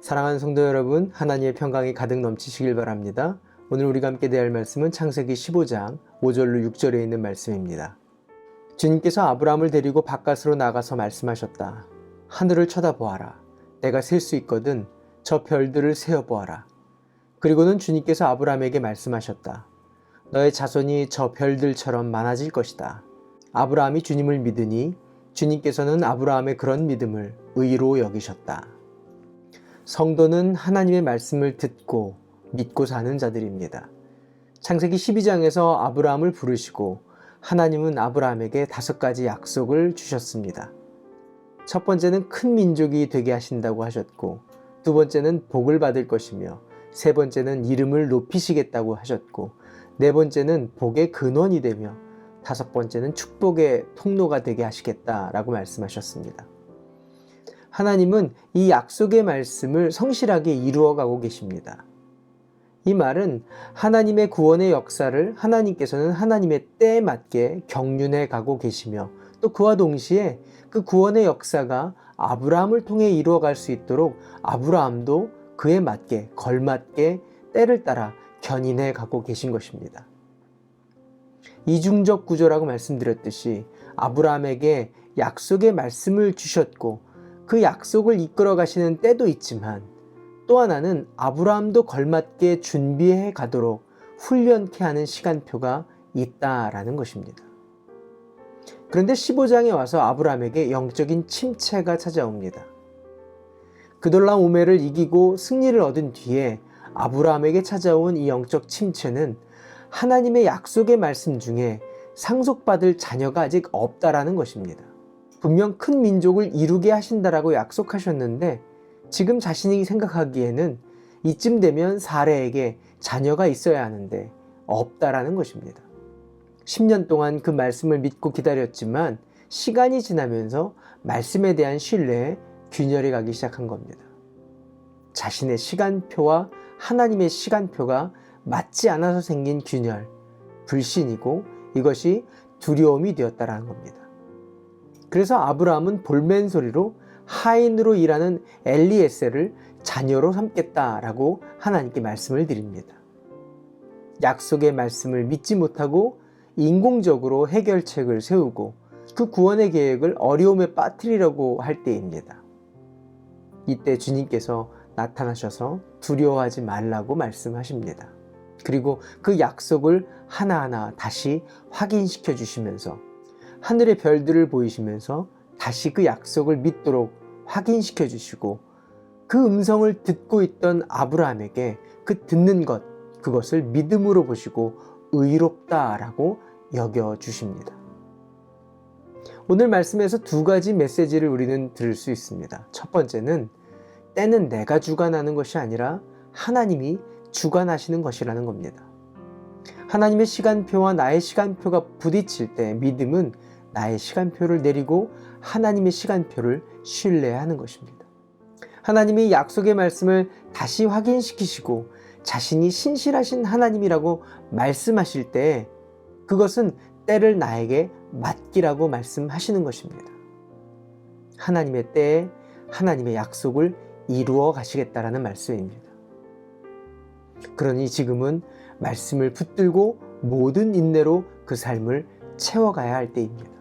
사랑하는 성도 여러분, 하나님의 평강이 가득 넘치시길 바랍니다. 오늘 우리가 함께 대할 말씀은 창세기 15장 5절로 6절에 있는 말씀입니다. 주님께서 아브라함을 데리고 바깥으로 나가서 말씀하셨다. 하늘을 쳐다보아라. 내가 셀 수 있거든 저 별들을 세어보아라. 그리고는 주님께서 아브라함에게 말씀하셨다. 너의 자손이 저 별들처럼 많아질 것이다. 아브라함이 주님을 믿으니 주님께서는 아브라함의 그런 믿음을 의로 여기셨다. 성도는 하나님의 말씀을 듣고 믿고 사는 자들입니다. 창세기 12장에서 아브라함을 부르시고 하나님은 아브라함에게 5가지 약속을 주셨습니다. 첫 번째는 큰 민족이 되게 하신다고 하셨고, 두 번째는 복을 받을 것이며, 세 번째는 이름을 높이시겠다고 하셨고, 네 번째는 복의 근원이 되며, 5번째는 축복의 통로가 되게 하시겠다라고 말씀하셨습니다. 하나님은 이 약속의 말씀을 성실하게 이루어가고 계십니다. 이 말은 하나님의 구원의 역사를 하나님께서는 하나님의 때에 맞게 경륜해 가고 계시며, 또 그와 동시에 그 구원의 역사가 아브라함을 통해 이루어갈 수 있도록 아브라함도 그에 맞게 걸맞게 때를 따라 견인해 가고 계신 것입니다. 이중적 구조라고 말씀드렸듯이 아브라함에게 약속의 말씀을 주셨고 그 약속을 이끌어 가시는 때도 있지만, 또 하나는 아브라함도 걸맞게 준비해 가도록 훈련케 하는 시간표가 있다라는 것입니다. 그런데 15장에 와서 아브라함에게 영적인 침체가 찾아옵니다. 그돌라오메를 이기고 승리를 얻은 뒤에 아브라함에게 찾아온 이 영적 침체는 하나님의 약속의 말씀 중에 상속받을 자녀가 아직 없다라는 것입니다. 분명 큰 민족을 이루게 하신다라고 약속하셨는데, 지금 자신이 생각하기에는 이쯤 되면 사레에게 자녀가 있어야 하는데 없다라는 것입니다. 10년 동안 그 말씀을 믿고 기다렸지만 시간이 지나면서 말씀에 대한 신뢰에 균열이 가기 시작한 겁니다. 자신의 시간표와 하나님의 시간표가 맞지 않아서 생긴 균열, 불신이고 이것이 두려움이 되었다라는 겁니다. 그래서 아브라함은 볼멘 소리로 하인으로 일하는 엘리에셀을 자녀로 삼겠다라고 하나님께 말씀을 드립니다. 약속의 말씀을 믿지 못하고 인공적으로 해결책을 세우고 그 구원의 계획을 어려움에 빠뜨리려고 할 때입니다. 이때 주님께서 나타나셔서 두려워하지 말라고 말씀하십니다. 그리고 그 약속을 하나하나 다시 확인시켜 주시면서 하늘의 별들을 보이시면서 다시 그 약속을 믿도록 확인시켜 주시고, 그 음성을 듣고 있던 아브라함에게 그 듣는 것, 그것을 믿음으로 보시고 의롭다라고 여겨 주십니다. 오늘 말씀에서 2가지 메시지를 우리는 들을 수 있습니다. 첫 번째는 때는 내가 주관하는 것이 아니라 하나님이 주관하시는 것이라는 겁니다. 하나님의 시간표와 나의 시간표가 부딪힐 때 믿음은 나의 시간표를 내리고 하나님의 시간표를 신뢰하는 것입니다. 하나님이 약속의 말씀을 다시 확인시키시고 자신이 신실하신 하나님이라고 말씀하실 때 그것은 때를 나에게 맡기라고 말씀하시는 것입니다. 하나님의 때에 하나님의 약속을 이루어 가시겠다라는 말씀입니다. 그러니 지금은 말씀을 붙들고 모든 인내로 그 삶을 채워가야 할 때입니다.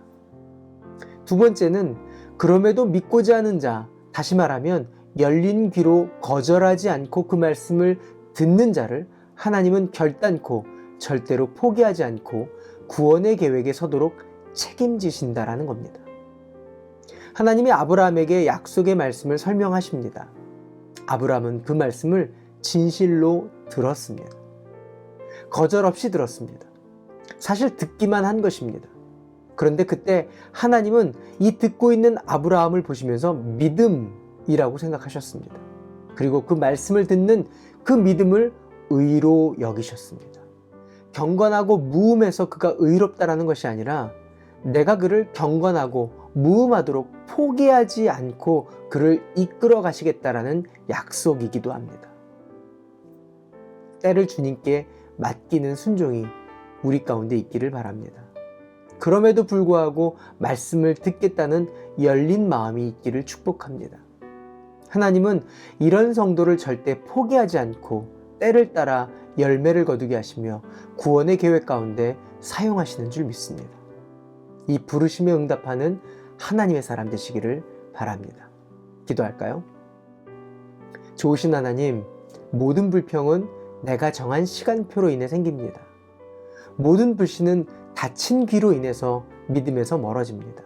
두 번째는 그럼에도 믿고자 하는 자, 다시 말하면 열린 귀로 거절하지 않고 그 말씀을 듣는 자를 하나님은 결단코 절대로 포기하지 않고 구원의 계획에 서도록 책임지신다라는 겁니다. 하나님이 아브라함에게 약속의 말씀을 설명하십니다. 아브라함은 그 말씀을 진실로 들었습니다. 거절 없이 들었습니다. 사실 듣기만 한 것입니다. 그런데 그때 하나님은 이 듣고 있는 아브라함을 보시면서 믿음이라고 생각하셨습니다. 그리고 그 말씀을 듣는 그 믿음을 의로 여기셨습니다. 경건하고 무음해서 그가 의롭다라는 것이 아니라 내가 그를 경건하고 무음하도록 포기하지 않고 그를 이끌어 가시겠다라는 약속이기도 합니다. 때를 주님께 맡기는 순종이 우리 가운데 있기를 바랍니다. 그럼에도 불구하고 말씀을 듣겠다는 열린 마음이 있기를 축복합니다. 하나님은 이런 성도를 절대 포기하지 않고 때를 따라 열매를 거두게 하시며 구원의 계획 가운데 사용하시는 줄 믿습니다. 이 부르심에 응답하는 하나님의 사람 되시기를 바랍니다. 기도할까요? 좋으신 하나님, 모든 불평은 내가 정한 시간표로 인해 생깁니다. 모든 불신은 닫힌 귀로 인해서 믿음에서 멀어집니다.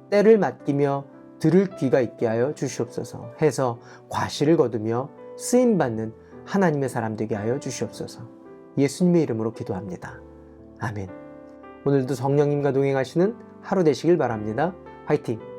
때를 맡기며 들을 귀가 있게 하여 주시옵소서 해서 과실을 거두며 쓰임받는 하나님의 사람 되게 하여 주시옵소서. 예수님의 이름으로 기도합니다. 아멘. 오늘도 성령님과 동행하시는 하루 되시길 바랍니다. 화이팅!